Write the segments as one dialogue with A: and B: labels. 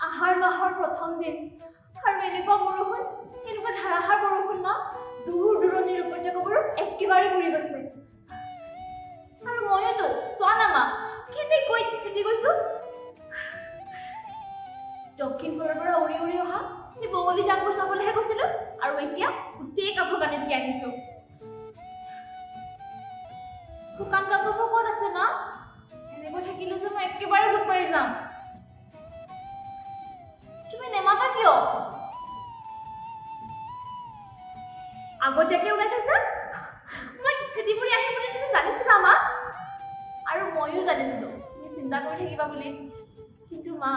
A: আহাৰ মাহৰ প্ৰথম দিন আৰু এনেকুৱা বৰষুণ, এনেকুৱা ধাৰাসাৰ বৰষুণ মা, দূৰ দূৰণিৰ উপত্যকাবোৰ একেবাৰে বুৰি গৈছে। আৰু ময়োতো চোৱা না মা, কেনেকৈ খেতি গৈছো। দক্ষিণ ফালৰ পৰা উৰি উৰি অহা বগলী জাকবোৰ চাবলৈহে গৈছিলো, আৰু এতিয়া গোটেই কাপোৰ কানি তিয়াই আনিছো। শুকান কাপোৰবোৰ ক'ত আছে মা? এনেকৈ থাকিলে যে মই একেবাৰে গোট মাৰি যাম। তুমি নেমাতা কিয়? আগতীয়াকে ওলাই থৈছা? মই খেতি কৰি আহিম বুলি তুমি জানিছিলা মা? আৰু ময়ো জানিছিলো তুমি চিন্তা কৰি থাকিবা বুলি। কিন্তু মা,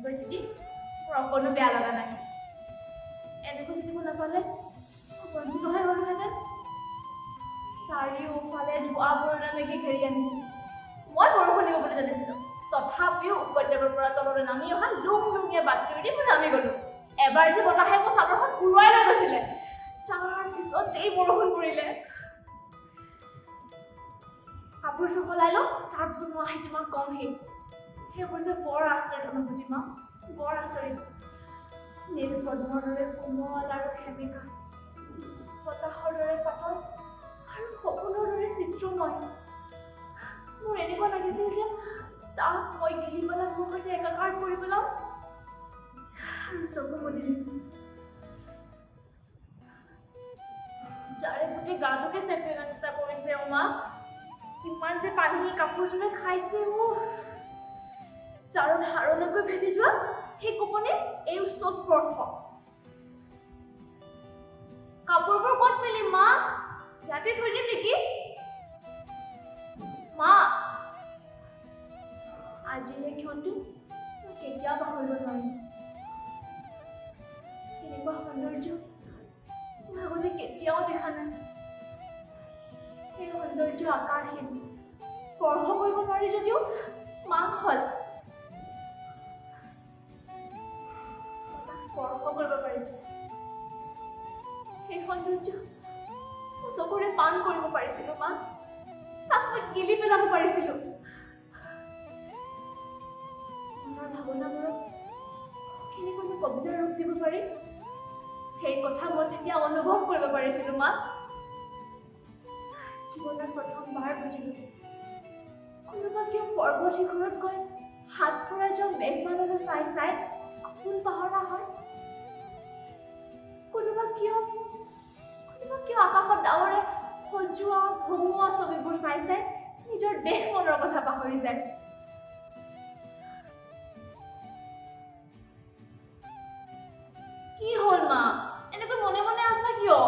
A: খেতি মোৰ অকণো বেয়া লগা নাই। এনেকৈ খেতিব নাপালে বঞ্চিতহে হ'লোহেঁতেন। চাৰিওফালে ধোঁৱা বৰণলৈকে ঘেৰি আনিছিল। মই বৰষুণ দিব বুলি জানিছিলো, তথাপিও উপত্যকাৰ পৰা তললৈ নামি অহা লুংলুঙীয়া বাটটোৱেদি মই নামি গলো। এবাৰ যে বতাহে মোৰ চাদৰখন উৰুৱাই লৈ গৈছিলে, তাৰ পিছত এই বৰষুণ পৰিলে। কাপোৰ সলাই লওঁ, তাৰপিছত মই আহি তোমাক কমহি। সেইবোৰ যে বৰ আচৰিত অনুভূতি মা, বৰ আচৰিত। নীল পদ্মৰ দৰে কোমল আৰু সেমেকা, বতাহৰ দৰে পাতল আৰু সপোনৰ দৰে চিত্ৰময়। মোৰ এনেকুৱা লাগিছিল যে তাক মই গিলি পেলাই মোৰ সৈতে একাকাৰ কৰি পেলাম আৰু চকু মুদিম। যাৰে গোটেই গাটোকে চেপি অনা নিচিনা কৰিছে অ মা। কিমান যে পানী কাপোৰযোৰে খাইছে, যাৰ হাড়লৈকে ভেদি যোৱা সেই কপনি এই উচ্চ স্পৰ্শ। কাপোৰবোৰ ক'ত মেলিম মা? ইয়াতে থৈ দিম নেকি? মা, আজিৰ এই ক্ষণটো মই কেতিয়াও পাহৰিব নোৱাৰিম। এনেকুৱা সৌন্দৰ্য মই আগতে কেতিয়াও দেখা নাই। সেই সৌন্দৰ্য আকাৰহীন, স্পৰ্শ কৰিব নোৱাৰি যদিও মাংসল। তাক স্পৰ্শ কৰিব পাৰিছে। সেই সৌন্দৰ্য মই চকুৰে পান কৰিব পাৰিছিলো মা, তাক মই গিলি পেলাব পাৰিছিলো। মনৰ ভাৱনাবোৰক কেনেকৈ কবিতাৰ ৰূপ দিব পাৰি, সেই কথা মই তেতিয়া অনুভৱ কৰিব পাৰিছিলো মা। জীৱনৰ প্ৰথমবাৰ বুজিলো, কোনোবা কিয় পৰ্বত শিখৰত গৈ হাত ভৰাই যোৱা মেঘমালালৈ চাই চাই আপোন পাহৰা হয়। কোনোবা কিয় আকাশত ডাৱৰে সজোৱা ভমুৱা ছবিবোৰ চাই চাই নিজৰ দেহ মনৰ কথা পাহৰি যায়। কি হ'ল মা, এনেকৈ মনে মনে আছা কিয়?